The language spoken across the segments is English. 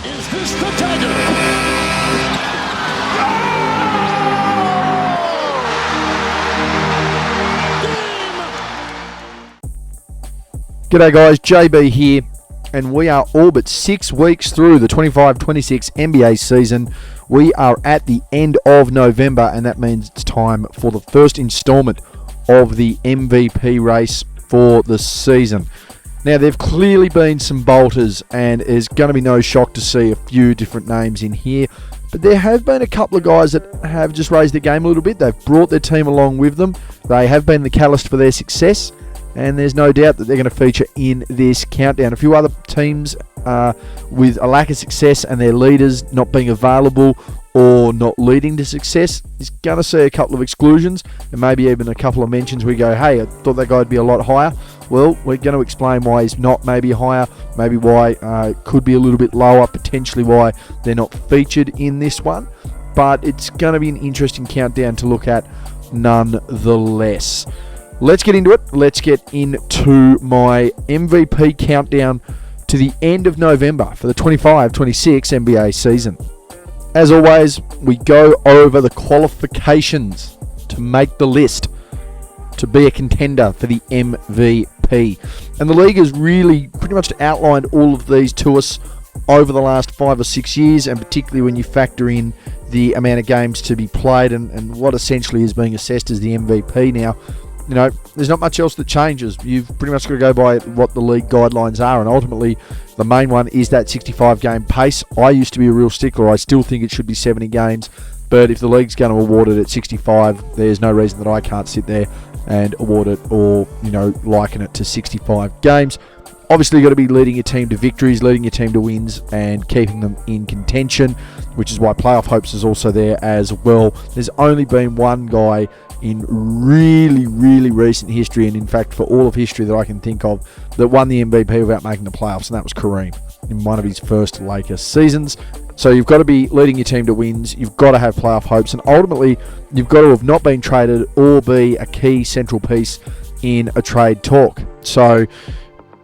Is this the dagger? G'day guys, JB here, and we are all but 6 weeks through the 25-26 NBA season. We are at the end of November, and that means it's time for the first installment of the MVP race for the season. Now, there have clearly been some bolters, and there's going to be no shock to see a few different names in here. But there have been a couple of guys that have just raised their game a little bit. They've brought their team along with them. They have been the catalyst for their success, and there's no doubt that they're going to feature in this countdown. A few other teams with a lack of success and their leaders not being available or not leading to success is going to see a couple of exclusions and maybe even a couple of mentions. We go, hey, I thought that guy would be a lot higher. Well, we're going to explain why he's not maybe higher, maybe why it could be a little bit lower, potentially why they're not featured in this one. But it's going to be an interesting countdown to look at nonetheless. Let's get into it. Let's get into my MVP countdown to the end of November for the 25-26 NBA season. As always, we go over the qualifications to make the list to be a contender for the MVP. And the league has really pretty much outlined all of these to us over the last 5 or 6 years, and particularly when you factor in the amount of games to be played and what essentially is being assessed as the MVP now. You know, there's not much else that changes. You've pretty much got to go by what the league guidelines are, and ultimately the main one is that 65-game pace. I used to be a real stickler. I still think it should be 70 games, but if the league's going to award it at 65, there's no reason that I can't sit there and award it or, you know, liken it to 65 games. Obviously, you've got to be leading your team to victories, leading your team to wins, and keeping them in contention, which is why playoff hopes is also there as well. There's only been one guy in really, really recent history, and in fact for all of history that I can think of, that won the MVP without making the playoffs, and that was Kareem in one of his first Lakers seasons. So you've got to be leading your team to wins, you've got to have playoff hopes, and ultimately you've got to have not been traded or be a key central piece in a trade talk. So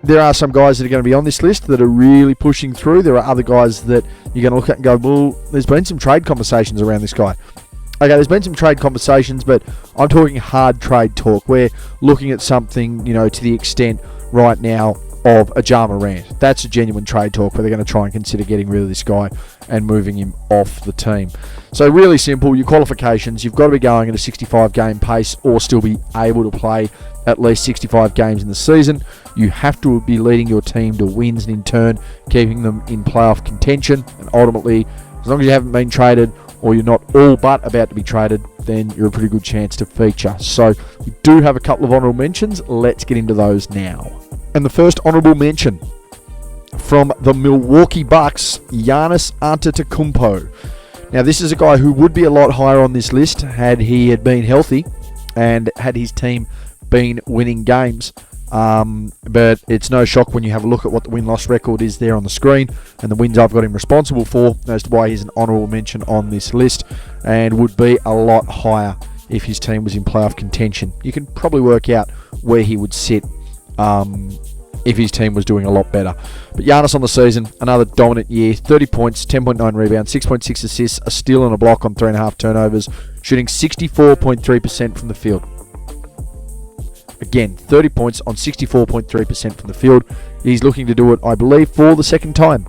there are some guys that are going to be on this list that are really pushing through. There are other guys that you're going to look at and go, well, there's been some trade conversations around this guy. Okay, there's been some trade conversations, but I'm talking hard trade talk. We're looking at something, you know, to the extent right now of a Ja Morant. That's a genuine trade talk where they're going to try and consider getting rid of this guy and moving him off the team. So really simple, your qualifications, you've got to be going at a 65-game pace or still be able to play at least 65 games in the season. You have to be leading your team to wins and in turn keeping them in playoff contention. And ultimately, as long as you haven't been traded or you're not all but about to be traded, then you're a pretty good chance to feature. So we do have a couple of honourable mentions. Let's get into those now. And the first honourable mention from the Milwaukee Bucks, Giannis Antetokounmpo. Now, this is a guy who would be a lot higher on this list had he had been healthy and had his team been winning games. But it's no shock when you have a look at what the win-loss record is there on the screen and the wins I've got him responsible for as to why he's an honourable mention on this list and would be a lot higher if his team was in playoff contention. You can probably work out where he would sit if his team was doing a lot better. But Giannis on the season, another dominant year, 30 points, 10.9 rebounds, 6.6 assists, a steal and a block on 3.5 turnovers, shooting 64.3% from the field. Again, 30 points on 64.3% from the field. He's looking to do it, I believe, for the second time.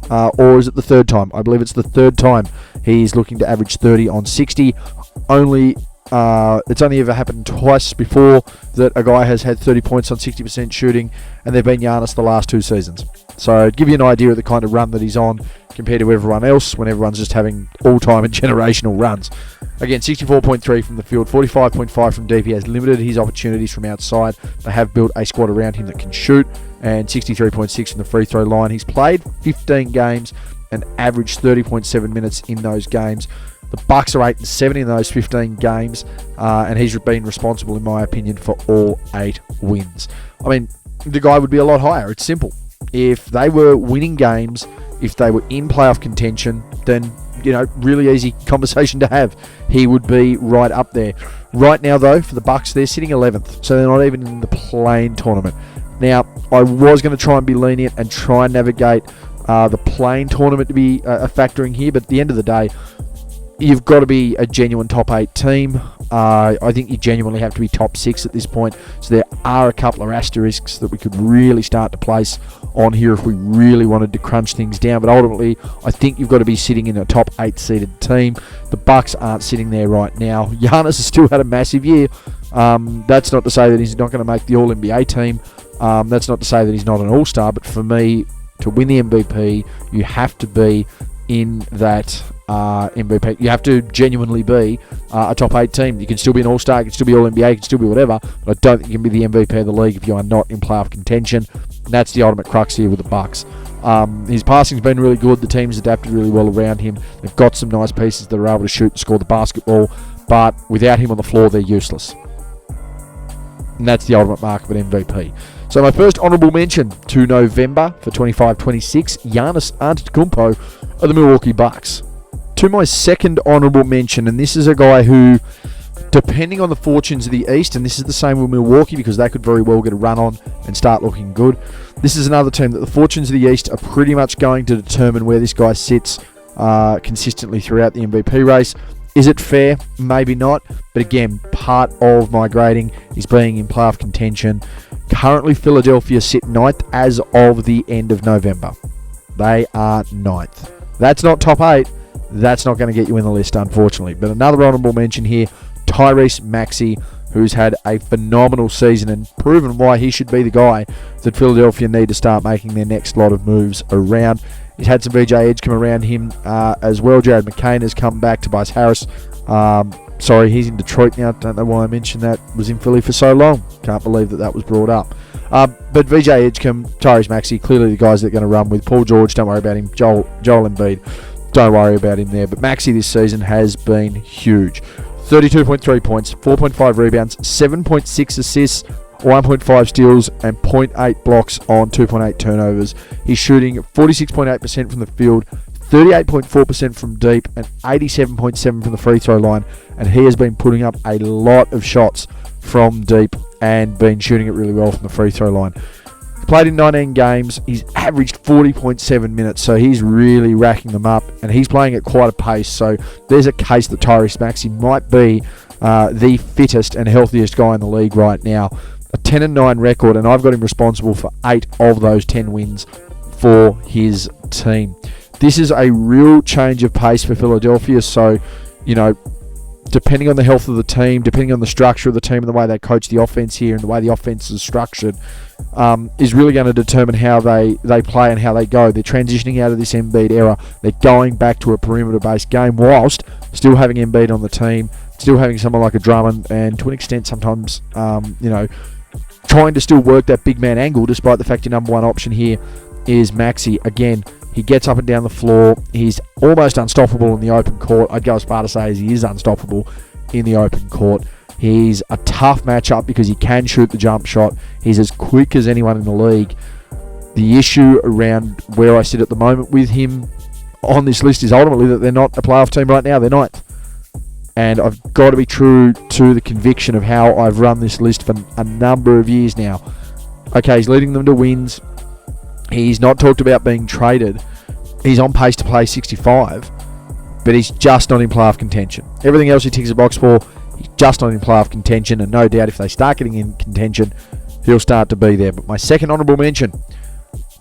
Or is it the third time? I believe it's the third time he's looking to average 30 on 60. It's only ever happened twice before that a guy has had 30 points on 60% shooting, and they've been Giannis the last 2 seasons. So to give you an idea of the kind of run that he's on compared to everyone else when everyone's just having all-time and generational runs. Again, 64.3 from the field, 45.5 from deep. He has limited his opportunities from outside. They have built a squad around him that can shoot, and 63.6 from the free throw line. He's played 15 games and averaged 30.7 minutes in those games. The Bucks are 8-7 in those 15 games, and he's been responsible, in my opinion, for all 8 wins. I mean, the guy would be a lot higher. It's simple. If they were winning games, if they were in playoff contention, then, you know, really easy conversation to have. He would be right up there. Right now, though, for the Bucks, they're sitting 11th, so they're not even in the play-in tournament. Now, I was going to try and be lenient and try and navigate the playing tournament to be a factoring here, but at the end of the day, you've got to be a genuine top 8 team. I think you genuinely have to be top 6 at this point. So there are a couple of asterisks that we could really start to place on here if we really wanted to crunch things down. But ultimately, I think you've got to be sitting in a top 8 seeded team. The Bucks aren't sitting there right now. Giannis has still had a massive year. That's not to say that he's not going to make the All-NBA team. That's not to say that he's not an All-Star. But for me, to win the MVP, you have to be in that MVP. You have to genuinely be a top 8 team. You can still be an All-Star, you can still be All-NBA, you can still be whatever, but I don't think you can be the MVP of the league if you are not in playoff contention. And that's the ultimate crux here with the Bucks. His passing's been really good. The team's adapted really well around him. They've got some nice pieces that are able to shoot and score the basketball, but without him on the floor, they're useless. And that's the ultimate mark of an MVP. So my first honourable mention to November for 25-26, Giannis Antetokounmpo of the Milwaukee Bucks. To my second honourable mention, and this is a guy who, depending on the fortunes of the East, and this is the same with Milwaukee because they could very well get a run on and start looking good. This is another team that the fortunes of the East are pretty much going to determine where this guy sits consistently throughout the MVP race. Is it fair? Maybe not. But again, part of my grading is being in playoff contention. Currently, Philadelphia sit 9th as of the end of November. They are 9th. That's not top 8. That's not going to get you in the list, unfortunately. But another honourable mention here, Tyrese Maxey, who's had a phenomenal season and proven why he should be the guy that Philadelphia need to start making their next lot of moves around. He's had some VJ Edge come around him as well. Jared McCain has come back. Tobias Harris, sorry, he's in Detroit now. Don't know why I mentioned that. Was in Philly for so long. Can't believe that was brought up. But VJ Edgecombe, Tyrese Maxey, clearly the guys that are going to run with. Paul George, don't worry about him. Joel Embiid, don't worry about him there. But Maxey this season has been huge. 32.3 points, 4.5 rebounds, 7.6 assists, 1.5 steals, and 0.8 blocks on 2.8 turnovers. He's shooting 46.8% from the field, 38.4% from deep, and 87.7% from the free throw line. And he has been putting up a lot of shots from deep and been shooting it really well from the free throw line. He's played in 19 games. He's averaged 40.7 minutes, so he's really racking them up, and he's playing at quite a pace. So there's a case that Tyrese Maxey might be the fittest and healthiest guy in the league right now. A 10-9 record, and I've got him responsible for 8 of those 10 wins for his team. This is a real change of pace for Philadelphia, so, you know, depending on the health of the team, depending on the structure of the team and the way they coach the offense here and the way the offense is structured, is really going to determine how they play and how they go. They're transitioning out of this Embiid era. They're going back to a perimeter-based game whilst still having Embiid on the team, still having someone like a Drummond, and to an extent sometimes, trying to still work that big man angle despite the fact your number one option here is Maxey. Again, he gets up and down the floor. He's almost unstoppable in the open court. I'd go as far to say he is unstoppable in the open court. He's a tough matchup because he can shoot the jump shot. He's as quick as anyone in the league. The issue around where I sit at the moment with him on this list is ultimately that they're not a playoff team right now. They're not. And I've got to be true to the conviction of how I've run this list for a number of years now. Okay, he's leading them to wins. He's not talked about being traded. He's on pace to play 65, but he's just not in playoff contention. Everything else he ticks a box for, he's just not in playoff contention, and no doubt if they start getting in contention, he'll start to be there. But my second honourable mention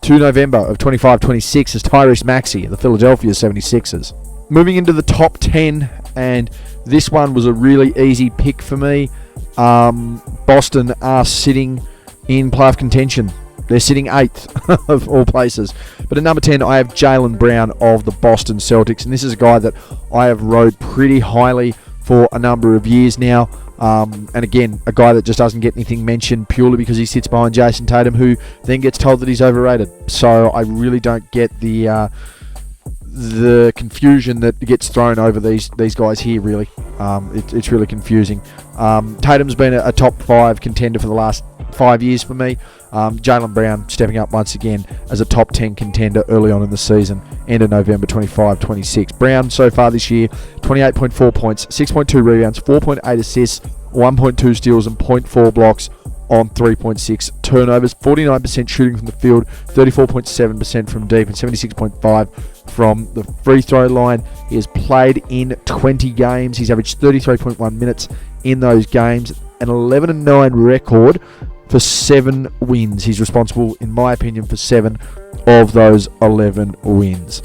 to November of 25-26 is Tyrese Maxey of the Philadelphia 76ers. Moving into the top 10, and this one was a really easy pick for me. Boston are sitting in playoff contention. They're sitting 8th of all places. But at number 10, I have Jaylen Brown of the Boston Celtics. And this is a guy that I have rode pretty highly for a number of years now. And again, a guy that just doesn't get anything mentioned purely because he sits behind Jason Tatum, who then gets told that he's overrated. So I really don't get the confusion that gets thrown over these guys here, really. It's really confusing. Tatum's been a top 5 contender for the last 5 years for me. Jaylen Brown stepping up once again as a top 10 contender early on in the season, end of November 25-26. Brown so far this year, 28.4 points, 6.2 rebounds, 4.8 assists, 1.2 steals and 0.4 blocks on 3.6 turnovers, 49% shooting from the field, 34.7% from deep, and 76.5% from the free throw line. He has played in 20 games. He's averaged 33.1 minutes in those games, an 11-9 record for 7 wins. He's responsible, in my opinion, for 7 of those 11 wins.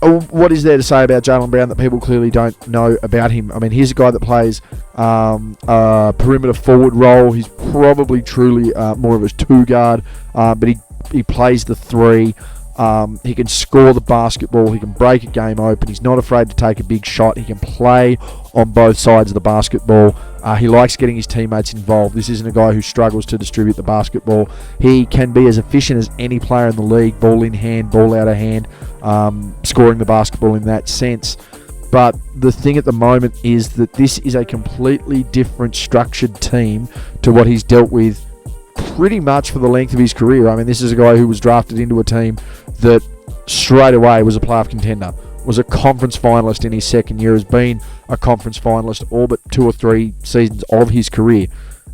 What is there to say about Jaylen Brown that people clearly don't know about him? I mean, he's a guy that plays a perimeter forward role. He's probably truly more of a 2-guard, but he plays the 3. He can score the basketball. He can break a game open. He's not afraid to take a big shot. He can play on both sides of the basketball. He likes getting his teammates involved. This isn't a guy who struggles to distribute the basketball. He can be as efficient as any player in the league, ball in hand, ball out of hand, scoring the basketball in that sense. But the thing at the moment is that this is a completely different structured team to what he's dealt with pretty much for the length of his career. I mean, this is a guy who was drafted into a team that straight away was a playoff contender, was a conference finalist in his second year, has been a conference finalist all but 2 or 3 seasons of his career.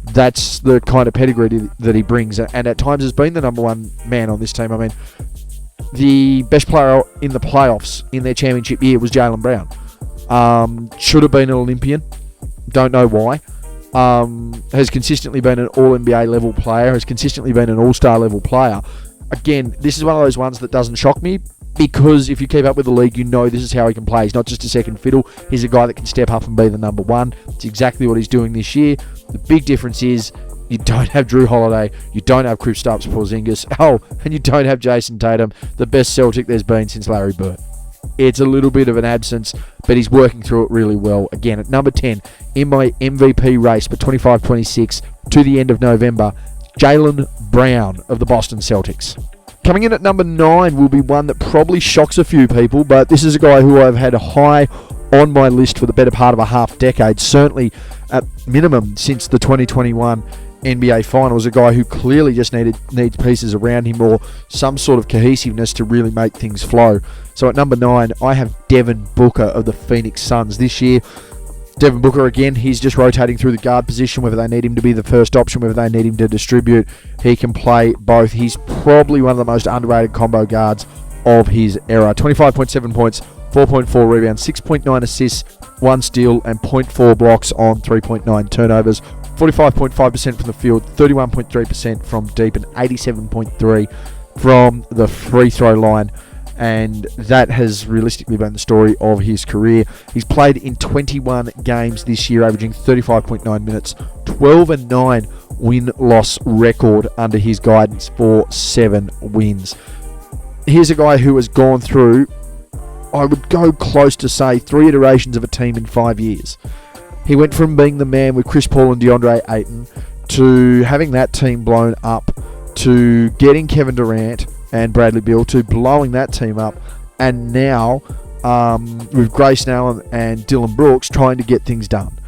That's the kind of pedigree that he brings, and at times has been the number 1 man on this team. I mean, the best player in the playoffs in their championship year was Jaylen Brown. Should have been an Olympian. Don't know why. Has consistently been an All-NBA level player, has consistently been an All-Star level player. Again, this is one of those ones that doesn't shock me, because if you keep up with the league, you know this is how he can play. He's not just a second fiddle. He's a guy that can step up and be the number 1. It's exactly what he's doing this year. The big difference is you don't have Drew Holiday, you don't have Kristaps Porzingis, and you don't have Jason Tatum, the best Celtic there's been since Larry Bird. It's a little bit of an absence, but he's working through it really well. Again, at number 10, in my MVP race for 25-26 to the end of November, Jaylen Brown of the Boston Celtics. Coming in at number 9 will be one that probably shocks a few people, but this is a guy who I've had high on my list for the better part of a half decade, certainly at minimum since the 2021 NBA Finals. A guy who clearly just needs pieces around him or some sort of cohesiveness to really make things flow. So at number 9, I have Devin Booker of the Phoenix Suns. This year, Devin Booker, again, he's just rotating through the guard position, whether they need him to be the first option, whether they need him to distribute. He can play both. He's probably one of the most underrated combo guards of his era. 25.7 points, 4.4 rebounds, 6.9 assists, 1 steal, and 0.4 blocks on 3.9 turnovers. 45.5% from the field, 31.3% from deep, and 87.3% from the free throw line. And that has realistically been the story of his career. He's played in 21 games this year, averaging 35.9 minutes, 12-9 win-loss record under his guidance for 7 wins. Here's a guy who has gone through, I would go close to say, 3 iterations of a team in 5 years. He went from being the man with Chris Paul and DeAndre Ayton to having that team blown up, to getting Kevin Durant and Bradley Beal, to blowing that team up, and now with Grayson Allen and Dylan Brooks trying to get things done.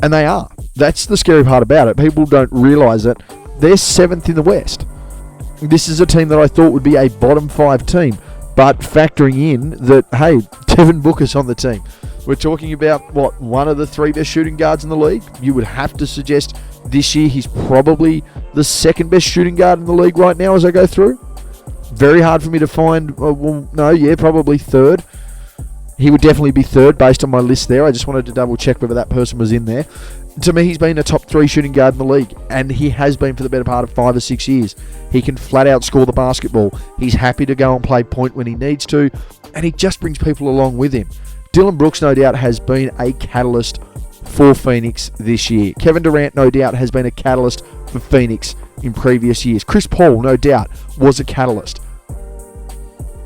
And they are. That's the scary part about it. People don't realise that they're 7th in the West. This is a team that I thought would be a bottom 5 team, but factoring in that, hey, Devin Booker's on the team. We're talking about, one of the 3 best shooting guards in the league? You would have to suggest this year he's probably the 2nd best shooting guard in the league right now as I go through. Very hard for me to find, probably 3rd. He would definitely be 3rd based on my list there. I just wanted to double check whether that person was in there. To me, he's been a top 3 shooting guard in the league, and he has been for the better part of 5 or 6 years. He can flat out score the basketball. He's happy to go and play point when he needs to, and he just brings people along with him. Dylan Brooks, no doubt, has been a catalyst for Phoenix this year. Kevin Durant, no doubt, has been a catalyst for Phoenix in previous years. Chris Paul, no doubt, was a catalyst.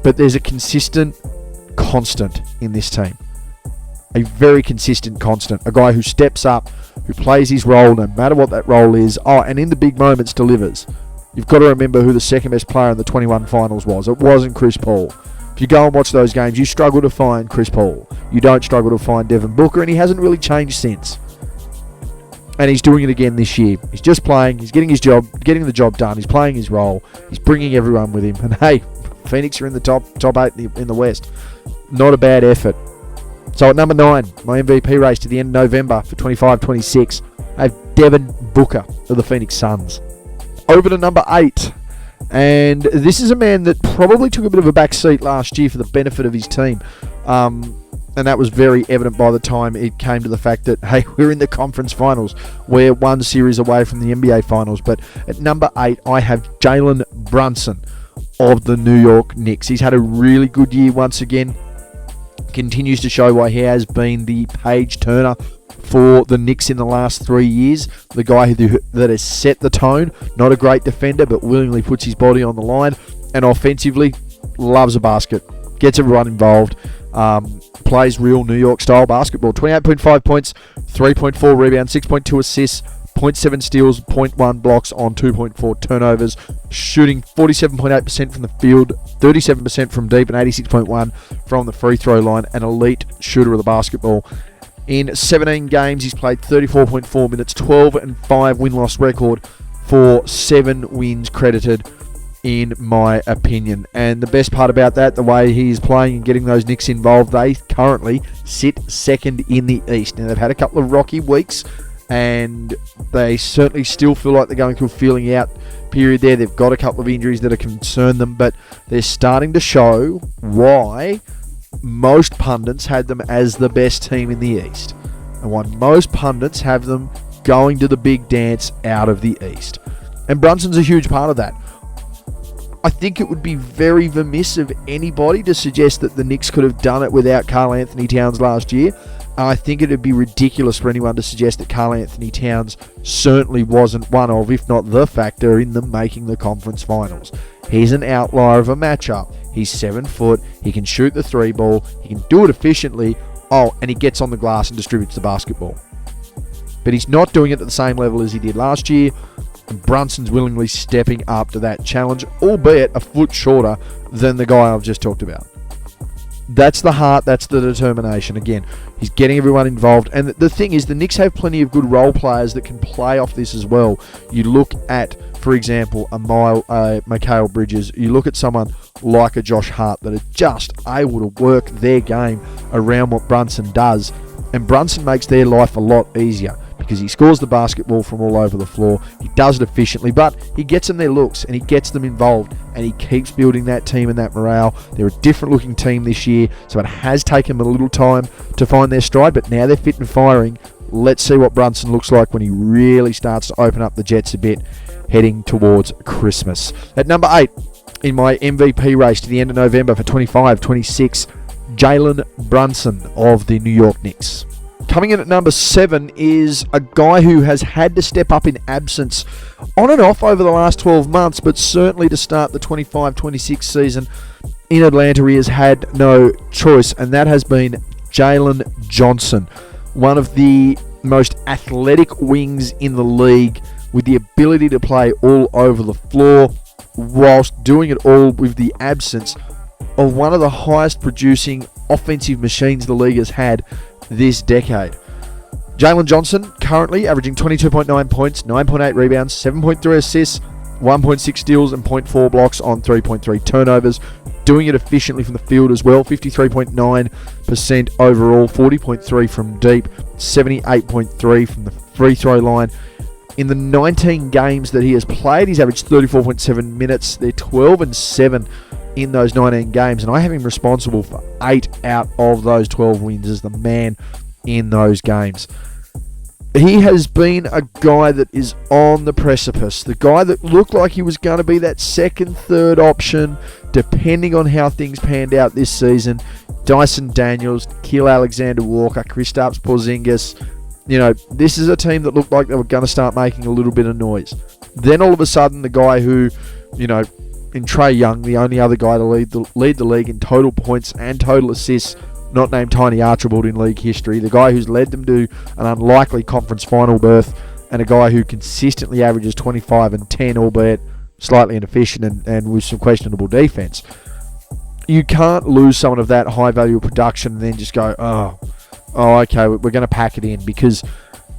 But there's a consistent constant in this team. A very consistent constant. A guy who steps up, who plays his role no matter what that role is. And in the big moments delivers. You've got to remember who the 2nd best player in the 21 finals was. It wasn't Chris Paul. If you go and watch those games, you struggle to find Chris Paul. You don't struggle to find Devin Booker, and he hasn't really changed since. And he's doing it again this year. He's just playing. He's getting the job done. He's playing his role. He's bringing everyone with him. And hey, Phoenix are in the top 8 in the West. Not a bad effort. So at number 9, my MVP race to the end of November for 25-26, I have Devin Booker of the Phoenix Suns. Over to number 8. And this is a man that probably took a bit of a back seat last year for the benefit of his team. And that was very evident by the time it came to the fact that, hey, we're in the conference finals. We're one series away from the NBA finals. But at number 8, I have Jalen Brunson of the New York Knicks. He's had a really good year once again. Continues to show why he has been the page turner for the Knicks in the last 3 years. The guy that has set the tone. Not a great defender, but willingly puts his body on the line. And offensively, loves a basket. Gets everyone involved. Plays real New York style basketball. 28.5 points, 3.4 rebounds, 6.2 assists, 0.7 steals, 0.1 blocks on 2.4 turnovers. Shooting 47.8% from the field, 37% from deep, and 86.1% from the free throw line. An elite shooter of the basketball. In 17 games, he's played 34.4 minutes, 12-5 win-loss record for 7 wins credited, in my opinion. And the best part about that, the way he's playing and getting those Knicks involved, they currently sit second in the East. Now, they've had a couple of rocky weeks, and they certainly still feel like they're going through a feeling out period there. They've got a couple of injuries that have concerned them, but they're starting to show why most pundits had them as the best team in the East, and why most pundits have them going to the big dance out of the East. And Brunson's a huge part of that. I think it would be very remiss of anybody to suggest that the Knicks could have done it without Karl Anthony Towns last year. And I think it would be ridiculous for anyone to suggest that Karl Anthony Towns certainly wasn't one of, if not the factor, in them making the conference finals. He's an outlier of a matchup. He's 7 foot. He can shoot the 3 ball. He can do it efficiently. Oh, and he gets on the glass and distributes the basketball. But he's not doing it at the same level as he did last year. And Brunson's willingly stepping up to that challenge, albeit a foot shorter than the guy I've just talked about. That's the heart, that's the determination. Again, he's getting everyone involved. And the thing is, the Knicks have plenty of good role players that can play off this as well. You look at, for example, a Mikal Bridges. You look at someone like a Josh Hart that are just able to work their game around what Brunson does. And Brunson makes their life a lot easier, because he scores the basketball from all over the floor. He does it efficiently, but he gets them their looks and he gets them involved, and he keeps building that team and that morale. They're a different looking team this year, so it has taken them a little time to find their stride, but now they're fit and firing. Let's see what Brunson looks like when he really starts to open up the Jets a bit heading towards Christmas. At number 8, in my MVP race to the end of November for 25-26, Jalen Brunson of the New York Knicks. Coming in at number 7 is a guy who has had to step up in absence on and off over the last 12 months, but certainly to start the 25-26 season in Atlanta, he has had no choice, and that has been Jalen Johnson, one of the most athletic wings in the league, with the ability to play all over the floor, whilst doing it all with the absence of one of the highest producing offensive machines the league has had this decade. Jalen Johnson currently averaging 22.9 points, 9.8 rebounds, 7.3 assists, 1.6 steals, and 0.4 blocks on 3.3 turnovers. Doing it efficiently from the field as well, 53.9% overall, 40.3 from deep, 78.3 from the free throw line. In the 19 games that he has played, he's averaged 34.7 minutes. They're 12-7 in those 19 games, and I have him responsible for 8 out of those 12 wins as the man in those games. He has been a guy that is on the precipice, the guy that looked like he was going to be that second, third option, depending on how things panned out this season. Dyson Daniels, Gilgeous-Alexander Walker, Kristaps Porzingis. You know, this is a team that looked like they were going to start making a little bit of noise. Then all of a sudden, the guy who, you know, in Trae Young, the only other guy to lead the league in total points and total assists, not named Tiny Archibald in league history, the guy who's led them to an unlikely conference final berth, and a guy who consistently averages 25 and 10, albeit slightly inefficient and with some questionable defense. You can't lose someone of that high value of production and then just go, oh, okay, we're going to pack it in, because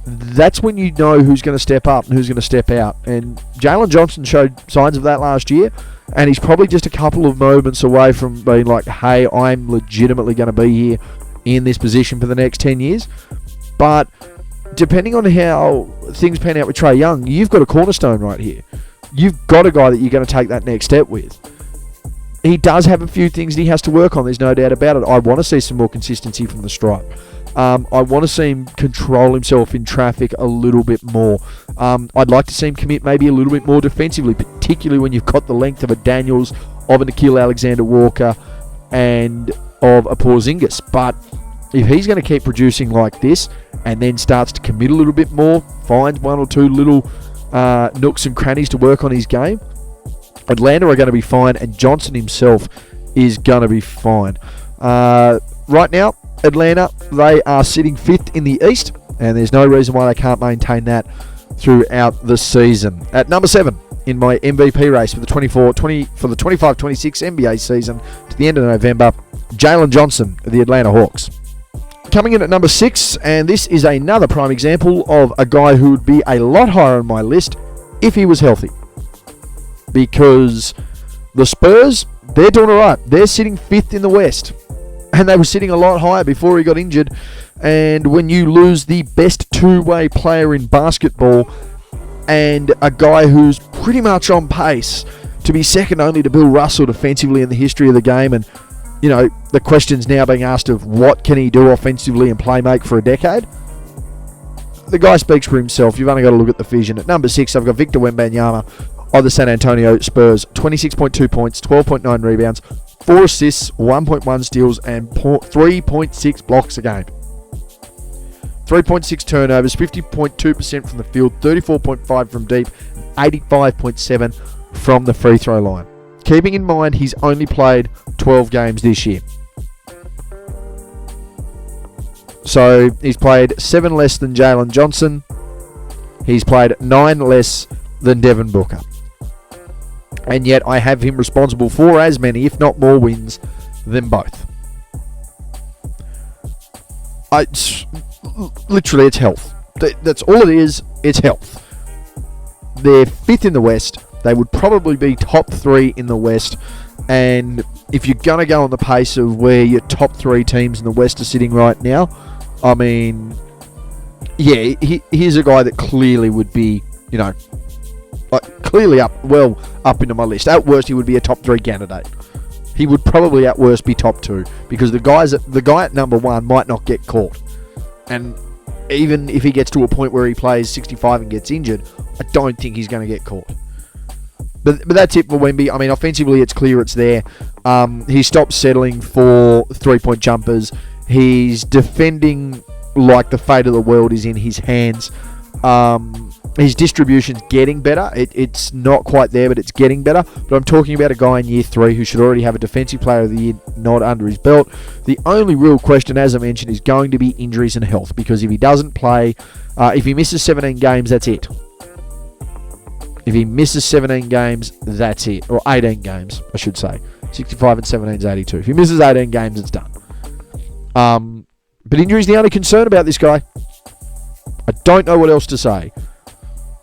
that's when you know who's going to step up and who's going to step out. And Jalen Johnson showed signs of that last year, and he's probably just a couple of moments away from being like, hey, I'm legitimately going to be here in this position for the next 10 years. But depending on how things pan out with Trae Young, you've got a cornerstone right here. You've got a guy that you're going to take that next step with. He does have a few things that he has to work on, there's no doubt about it. I want to see some more consistency from the stripe. I want to see him control himself in traffic a little bit more. I'd like to see him commit maybe a little bit more defensively, particularly when you've got the length of a Daniels, of an Gilgeous-Alexander Walker, and of a Porzingis. But if he's going to keep producing like this and then starts to commit a little bit more, finds one or two little nooks and crannies to work on his game, Atlanta are going to be fine, and Johnson himself is going to be fine. Right now, Atlanta, they are sitting 5th in the East, and there's no reason why they can't maintain that throughout the season. At number 7 in my MVP race for the 25-26 NBA season to the end of November, Jalen Johnson of the Atlanta Hawks. Coming in at number 6, and this is another prime example of a guy who would be a lot higher on my list if he was healthy. Because the Spurs, they're doing all right. They're sitting 5th in the West. And they were sitting a lot higher before he got injured. And when you lose the best two-way player in basketball and a guy who's pretty much on pace to be second only to Bill Russell defensively in the history of the game, and, you know, the question's now being asked of what can he do offensively and play make for a decade, the guy speaks for himself. You've only got to look at the vision. At number 6, I've got Victor Wembanyama of the San Antonio Spurs. 26.2 points, 12.9 rebounds, 4 assists, 1.1 steals, and 3.6 blocks a game. 3.6 turnovers, 50.2% from the field, 34.5 from deep, 85.7 from the free throw line. Keeping in mind he's only played 12 games this year. So he's played 7 less than Jalen Johnson. He's played 9 less than Devin Booker. And yet I have him responsible for as many, if not more, wins than both. Literally, it's health. That's all it is. It's health. They're 5th in the West. They would probably be top 3 in the West. And if you're going to go on the pace of where your top 3 teams in the West are sitting right now, I mean, yeah, here's a guy that clearly would be, you know, clearly up into my list. At worst, he would be a top 3 candidate. He would probably at worst be top 2, because the guy at number 1 might not get caught. And even if he gets to a point where he plays 65 and gets injured, I don't think he's going to get caught. But that's it for Wemby. I mean, offensively, it's clear it's there. He stopped settling for 3-point jumpers. He's defending like the fate of the world is in his hands. His distribution's getting better. It's not quite there, but it's getting better. But I'm talking about a guy in year 3 who should already have a Defensive Player of the Year nod under his belt. The only real question, as I mentioned, is going to be injuries and health. Because if he doesn't play, if he misses 17 games, that's it. If he misses 17 games, that's it. Or 18 games, I should say. 65 and 17 is 82. If he misses 18 games, it's done. But injury is the only concern about this guy. I don't know what else to say.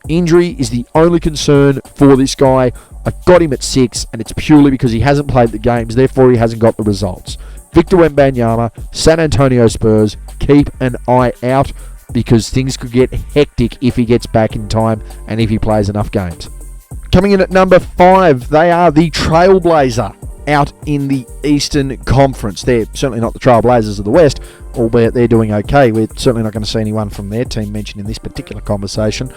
Injury is the only concern for this guy. I got him at 6, and it's purely because he hasn't played the games, therefore he hasn't got the results. Victor Wembanyama, San Antonio Spurs, keep an eye out, because things could get hectic if he gets back in time and if he plays enough games. Coming in at number 5, they are the Trailblazer out in the Eastern Conference. They're certainly not the Trailblazers of the West, albeit they're doing okay. We're certainly not going to see anyone from their team mentioned in this particular conversation.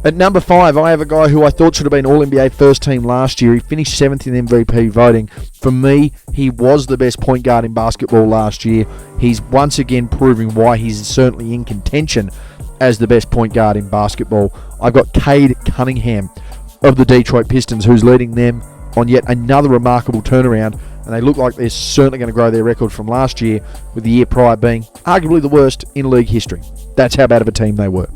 At number 5, I have a guy who I thought should have been All-NBA first team last year. He finished 7th in MVP voting. For me, he was the best point guard in basketball last year. He's once again proving why he's certainly in contention as the best point guard in basketball. I've got Cade Cunningham of the Detroit Pistons, who's leading them on yet another remarkable turnaround. And they look like they're certainly going to grow their record from last year, with the year prior being arguably the worst in league history. That's how bad of a team they were.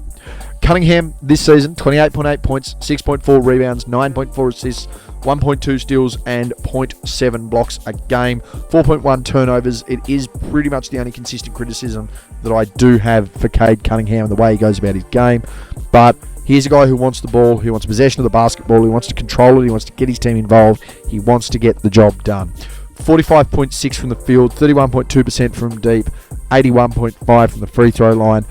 Cunningham this season, 28.8 points, 6.4 rebounds, 9.4 assists, 1.2 steals, and 0.7 blocks a game. 4.1 turnovers. It is pretty much the only consistent criticism that I do have for Cade Cunningham and the way he goes about his game. But here's a guy who wants the ball, who wants possession of the basketball, who wants to control it, he wants to get his team involved, he wants to get the job done. 45.6 from the field, 31.2% from deep, 81.5 from the free throw line.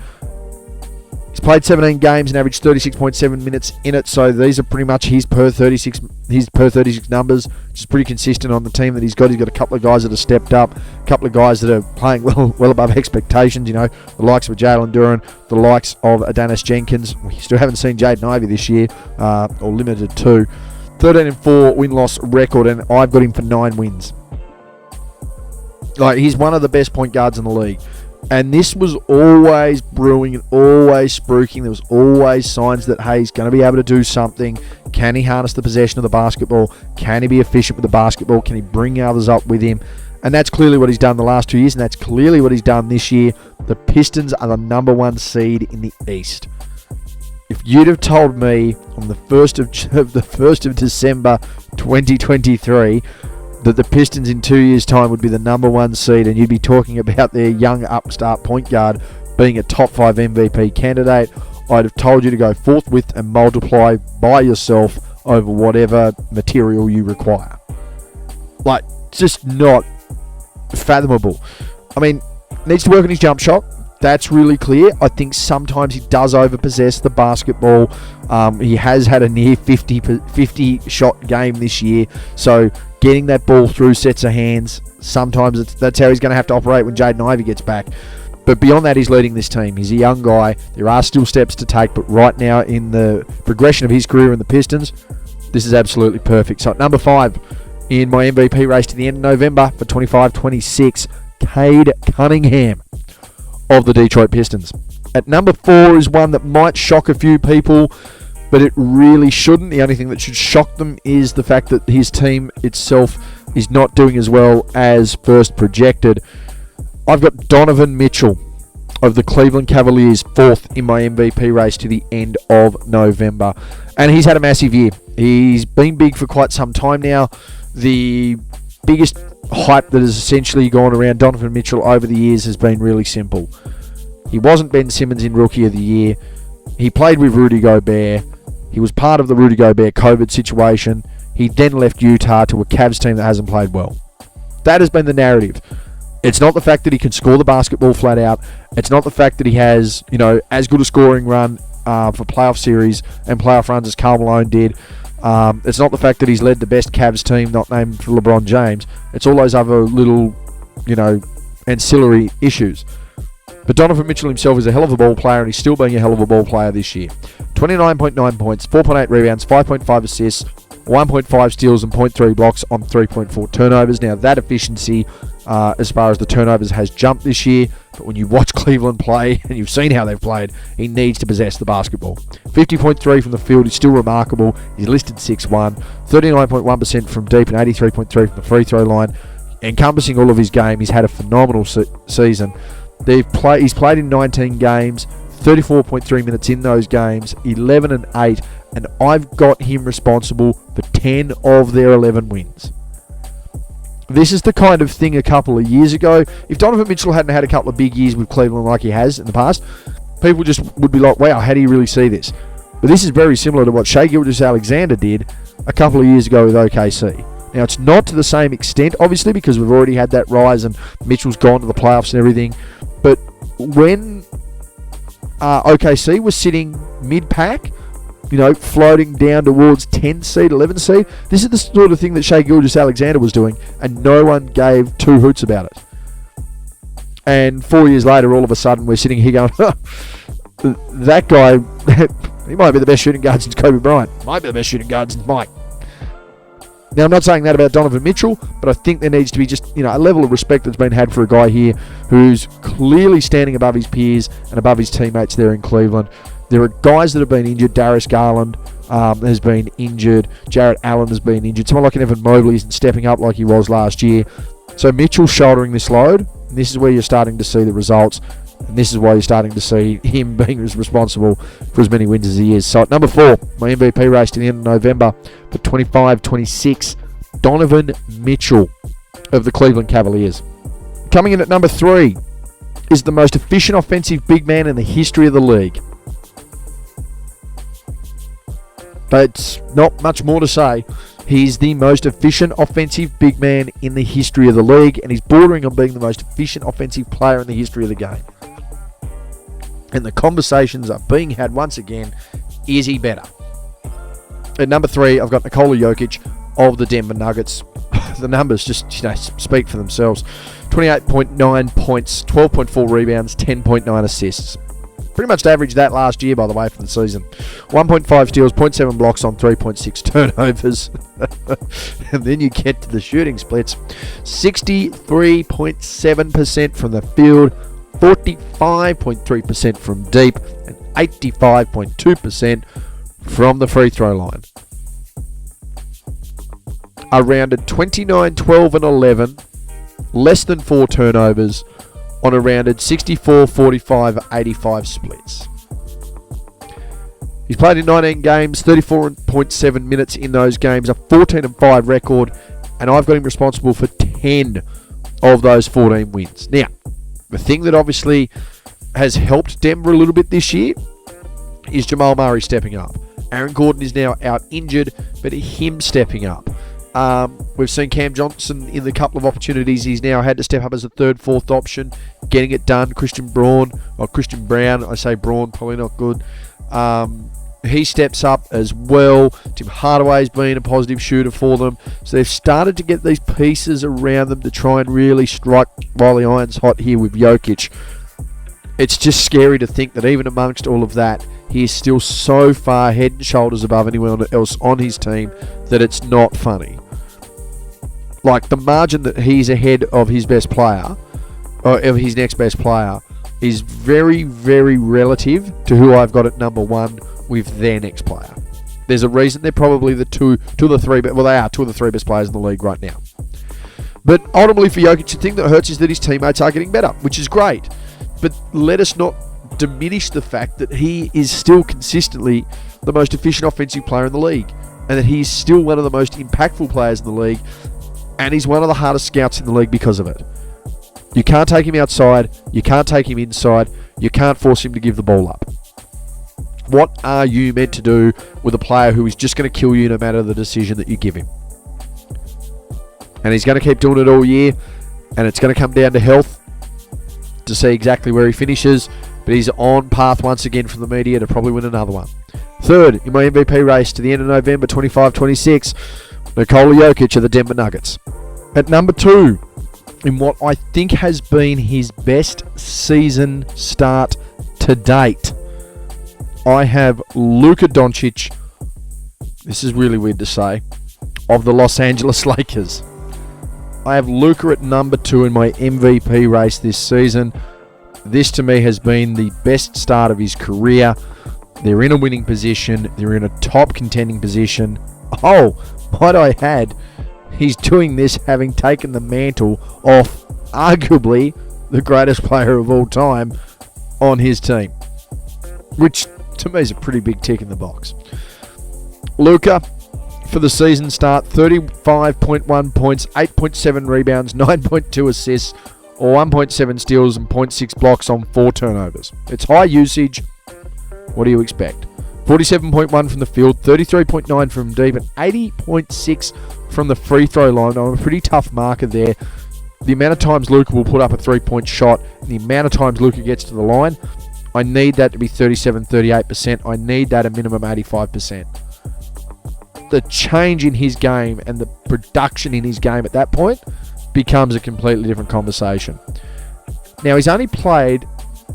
He's played 17 games and averaged 36.7 minutes in it, so these are pretty much his per 36 numbers, which is pretty consistent on the team that he's got. He's got a couple of guys that have stepped up, a couple of guys that are playing well above expectations, the likes of Jalen Duran, the likes of Adonis Jenkins. We still haven't seen Jaden Ivey this year, or limited to. 13-4 win-loss record, and I've got him for 9 wins. He's one of the best point guards in the league. And this was always brewing and always spruiking. There was always signs that, hey, he's going to be able to do something. Can he harness the possession of the basketball? Can he be efficient with the basketball? Can he bring others up with him? And that's clearly what he's done the last 2 years, and that's clearly what he's done this year. The Pistons are the number 1 seed in the East. If you'd have told me on the 1st of December 2023 that the Pistons in 2 years' time would be the number 1 seed, and you'd be talking about their young upstart point guard being a top 5 MVP candidate, I'd have told you to go forthwith and multiply by yourself over whatever material you require. Just not fathomable. Needs to work on his jump shot. That's really clear. I think sometimes he does overpossess the basketball. He has had a near 50 shot game this year, so getting that ball through sets of hands, sometimes that's how he's going to have to operate when Jaden Ivey gets back. But beyond that, he's leading this team. He's a young guy. There are still steps to take, but right now in the progression of his career in the Pistons, this is absolutely perfect. So at number 5 in my MVP race to the end of November for 25-26, Cade Cunningham of the Detroit Pistons. At number 4 is one that might shock a few people, but it really shouldn't. The only thing that should shock them is the fact that his team itself is not doing as well as first projected. I've got Donovan Mitchell of the Cleveland Cavaliers 4th in my MVP race to the end of November. And he's had a massive year. He's been big for quite some time now. The biggest hype that has essentially gone around Donovan Mitchell over the years has been really simple. He wasn't Ben Simmons in Rookie of the Year. He played with Rudy Gobert. He was part of the Rudy Gobert COVID situation. He then left Utah to a Cavs team that hasn't played well. That has been the narrative. It's not the fact that he can score the basketball flat out. It's not the fact that he has, as good a scoring run for playoff series and playoff runs as Karl Malone did. It's not the fact that he's led the best Cavs team not named for LeBron James. It's all those other little, ancillary issues. But Donovan Mitchell himself is a hell of a ball player, and he's still being a hell of a ball player this year. 29.9 points, 4.8 rebounds, 5.5 assists, 1.5 steals, and 0.3 blocks on 3.4 turnovers. Now, that efficiency, as far as the turnovers, has jumped this year. But when you watch Cleveland play, and you've seen how they've played, he needs to possess the basketball. 50.3 from the field is still remarkable. He's listed 6'1", 39.1% from deep, and 83.3 from the free throw line. Encompassing all of his game, he's had a phenomenal season. He's played in 19 games, 34.3 minutes in those games, 11 and 8, and I've got him responsible for 10 of their 11 wins. This is the kind of thing a couple of years ago, if Donovan Mitchell hadn't had a couple of big years with Cleveland like he has in the past, people just would be like, wow, how do you really see this? But this is very similar to what Shai Gilgeous-Alexander did a couple of years ago with OKC. Now, it's not to the same extent, obviously, because we've already had that rise and Mitchell's gone to the playoffs and everything. But when OKC was sitting mid-pack, floating down towards 10 seed, 11 seed, this is the sort of thing that Shai Gilgeous-Alexander was doing, and no one gave two hoots about it. And 4 years later, all of a sudden, we're sitting here going, that guy, he might be the best shooting guard since Kobe Bryant. Might be the best shooting guard since Mike. Now, I'm not saying that about Donovan Mitchell, but I think there needs to be just, a level of respect that's been had for a guy here who's clearly standing above his peers and above his teammates there in Cleveland. There are guys that have been injured. Darius Garland has been injured. Jarrett Allen has been injured. Someone like an Evan Mobley isn't stepping up like he was last year. So Mitchell's shouldering this load, and this is where you're starting to see the results. And this is why you're starting to see him being responsible for as many wins as he is. So at number 4, my MVP race to the end of November for 25-26, Donovan Mitchell of the Cleveland Cavaliers. Coming in at number 3 is the most efficient offensive big man in the history of the league. But not much more to say. He's the most efficient offensive big man in the history of the league, and he's bordering on being the most efficient offensive player in the history of the game. And the conversations are being had once again. Is he better? At number 3, I've got Nikola Jokic of the Denver Nuggets. The numbers just speak for themselves. 28.9 points, 12.4 rebounds, 10.9 assists. Pretty much averaged that last year, by the way, for the season. 1.5 steals, 0.7 blocks on 3.6 turnovers. And then you get to the shooting splits. 63.7% from the field, 45.3% from deep, and 85.2% from the free throw line. A rounded 29, 12, and 11, less than 4 turnovers on a rounded 64, 45, 85 splits. He's played in 19 games, 34.7 minutes in those games, a 14-5 record, and I've got him responsible for 10 of those 14 wins. Now, the thing that obviously has helped Denver a little bit this year is Jamal Murray stepping up. Aaron Gordon is now out injured, but him stepping up. We've seen Cam Johnson in the couple of opportunities he's now had to step up as a third, fourth option, getting it done. Christian Brown, I say Braun, probably not good. He steps up as well. Tim Hardaway's been a positive shooter for them. So they've started to get these pieces around them to try and really strike while the iron's hot here with Jokic. It's just scary to think that even amongst all of that, he is still so far head and shoulders above anyone else on his team that it's not funny. Like, the margin that he's ahead of his best player, or of his next best player, is very, very relative to who I've got at number 1 with their next player. There's a reason they're probably the two of the three best players in the league right now. But ultimately for Jokic, the thing that hurts is that his teammates are getting better, which is great. But let us not diminish the fact that he is still consistently the most efficient offensive player in the league, and that he's still one of the most impactful players in the league, and he's one of the hardest scouts in the league because of it. You can't take him outside, you can't take him inside, you can't force him to give the ball up. What are you meant to do with a player who is just going to kill you no matter the decision that you give him? And he's going to keep doing it all year, and it's going to come down to health to see exactly where he finishes, but he's on path once again from the media to probably win another one. Third in my MVP race to the end of November 25-26, Nikola Jokic of the Denver Nuggets. At number 2, in what I think has been his best season start to date, I have Luka Doncic, this is really weird to say, of the Los Angeles Lakers. I have Luka at number 2 in my MVP race this season. This to me has been the best start of his career. They're in a winning position. They're in a top contending position. Oh, might I add, he's doing this having taken the mantle off arguably the greatest player of all time on his team, which to me is a pretty big tick in the box. Luka, for the season start, 35.1 points, 8.7 rebounds, 9.2 assists, or 1.7 steals and 0.6 blocks on 4 turnovers. It's high usage. What do you expect? 47.1 from the field, 33.9 from deep, and 80.6 from the free throw line. I'm a pretty tough marker there. The amount of times Luka will put up a 3-point shot, and the amount of times Luka gets to the line, I need that to be 37-38%. I need that a minimum 85%. The change in his game and the production in his game at that point becomes a completely different conversation. Now, he's only played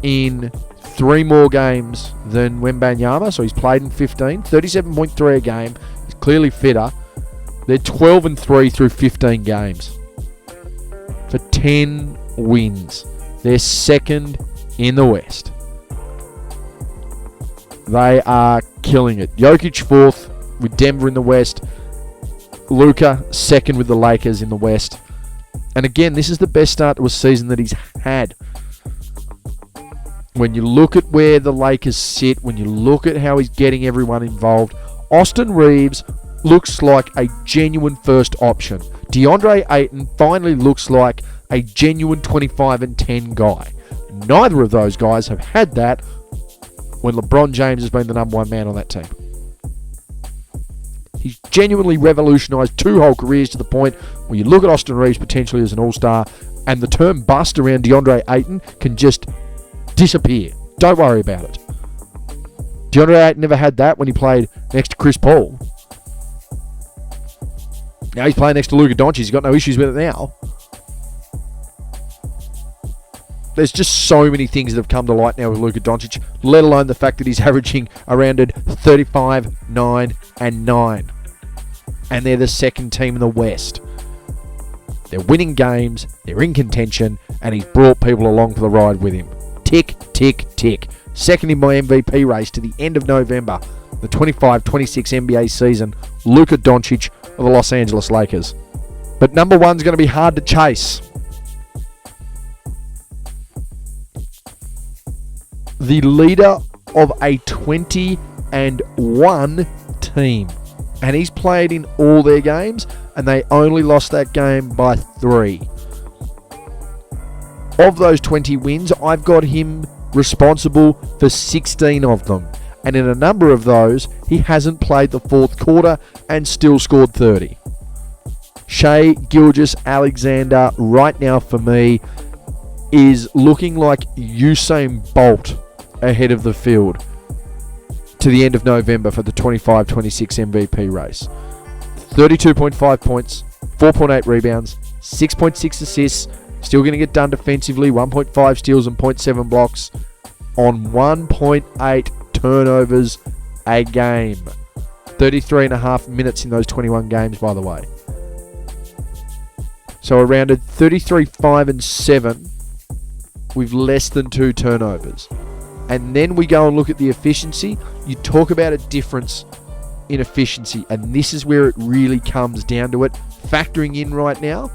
in 3 more games than Wembanyama, so he's played in 15, 37.3 a game. He's clearly fitter. They're 12-3 through 15 games for 10 wins. They're second in the West. They are killing it. Jokic 4th with Denver in the West. Luka 2nd with the Lakers in the West. And again, this is the best start to a season that he's had. When you look at where the Lakers sit, when you look at how he's getting everyone involved, Austin Reeves looks like a genuine first option. DeAndre Ayton finally looks like a genuine 25-10 guy. Neither of those guys have had that when LeBron James has been the number 1 man on that team. He's genuinely revolutionised 2 whole careers to the point where you look at Austin Reeves potentially as an all-star, and the term bust around DeAndre Ayton can just disappear. Don't worry about it. DeAndre Ayton never had that when he played next to Chris Paul. Now he's playing next to Luka Doncic. He's got no issues with it now. There's just so many things that have come to light now with Luka Doncic, let alone the fact that he's averaging around 35, 9, and 9. And they're the second team in the West. They're winning games, they're in contention, and he's brought people along for the ride with him. Tick, tick, tick. Second in my MVP race to the end of November, the 25-26 NBA season, Luka Doncic of the Los Angeles Lakers. But number one's going to be hard to chase. The leader of a 20-1 team. And he's played in all their games, and they only lost that game by 3. Of those 20 wins, I've got him responsible for 16 of them. And in a number of those, he hasn't played the fourth quarter and still scored 30. Shai Gilgeous-Alexander, right now for me, is looking like Usain Bolt ahead of the field to the end of November for the 25-26 MVP race. 32.5 points, 4.8 rebounds, 6.6 assists, still going to get done defensively, 1.5 steals and 0.7 blocks on 1.8 turnovers a game. 33.5 minutes in those 21 games, by the way. So a rounded 33, 5, and 7 with less than 2 turnovers. And then we go and look at the efficiency. You talk about a difference in efficiency, and this is where it really comes down to it. Factoring in right now,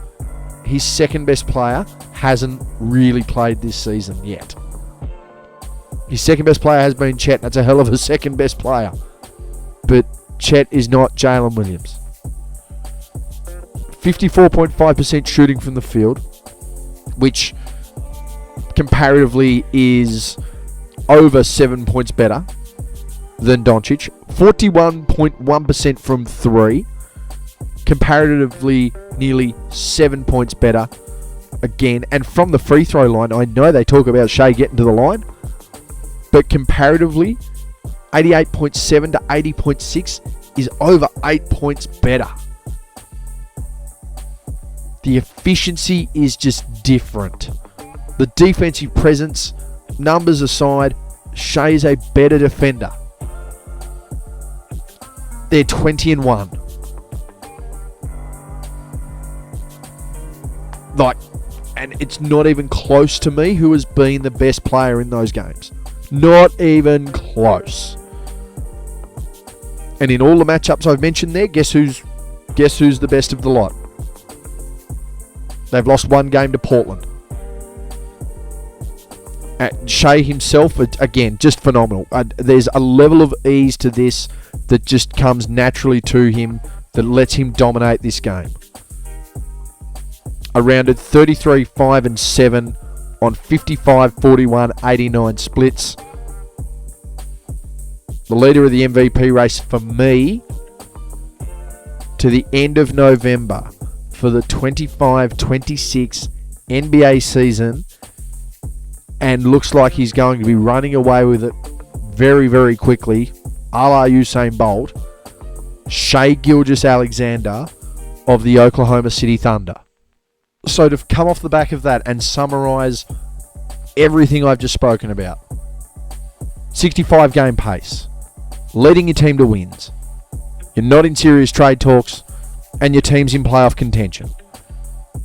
his second best player hasn't really played this season yet. His second best player has been Chet. That's a hell of a second best player. But Chet is not Jalen Williams. 54.5% shooting from the field, which comparatively is over 7 points better than Doncic. 41.1% from 3. Comparatively nearly 7 points better again. And from the free throw line, I know they talk about Shai getting to the line, but comparatively, 88.7 to 80.6 is over 8 points better. The efficiency is just different. The defensive presence, numbers aside, Shai is a better defender. They're 20-1. And it's not even close to me who has been the best player in those games. Not even close. And in all the matchups I've mentioned there, guess who's the best of the lot? They've lost one game to Portland. Shai himself, again, just phenomenal. There's a level of ease to this that just comes naturally to him that lets him dominate this game. A rounded 33, 5, and 7 on 55, 41, 89 splits. The leader of the MVP race for me to the end of November for the 25-26 NBA season, and looks like he's going to be running away with it very, very quickly, a la Usain Bolt, Shai Gilgeous-Alexander of the Oklahoma City Thunder. So to come off the back of that and summarize everything I've just spoken about, 65 game pace, leading your team to wins, you're not in serious trade talks, and your team's in playoff contention.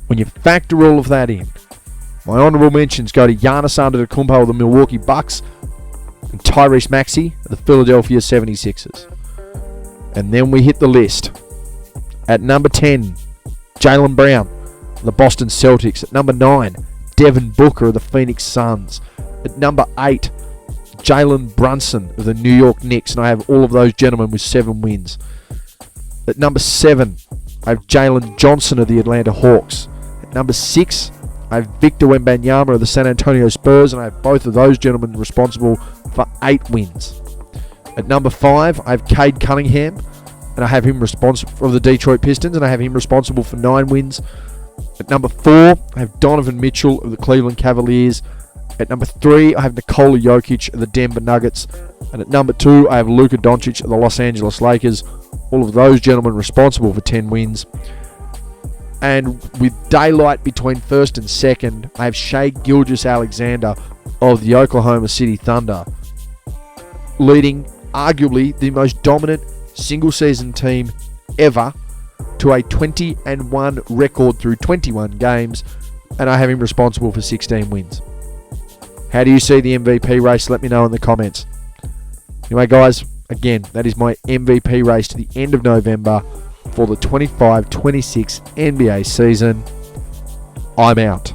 When you factor all of that in, my honourable mentions go to Giannis Antetokounmpo of the Milwaukee Bucks and Tyrese Maxey of the Philadelphia 76ers. And then we hit the list. At number 10, Jaylen Brown of the Boston Celtics. At number 9, Devin Booker of the Phoenix Suns. At number 8, Jalen Brunson of the New York Knicks. And I have all of those gentlemen with 7 wins. At number 7, I have Jalen Johnson of the Atlanta Hawks. At number 6, I have Victor Wembanyama of the San Antonio Spurs, and I have both of those gentlemen responsible for 8 wins. At number 5, I have Cade Cunningham, and I have him responsible for the Detroit Pistons, and I have him responsible for 9 wins. At number 4, I have Donovan Mitchell of the Cleveland Cavaliers, At number 3, I have Nikola Jokic of the Denver Nuggets. And at number 2, I have Luka Doncic of the Los Angeles Lakers. All of those gentlemen responsible for 10 wins. And with daylight between first and second, I have Shai Gilgeous-Alexander of the Oklahoma City Thunder, leading arguably the most dominant single-season team ever to a 20-1 record through 21 games, and I have him responsible for 16 wins. How do you see the MVP race? Let me know in the comments. Anyway, guys, again, that is my MVP race to the end of November for the 25-26 NBA season. I'm out.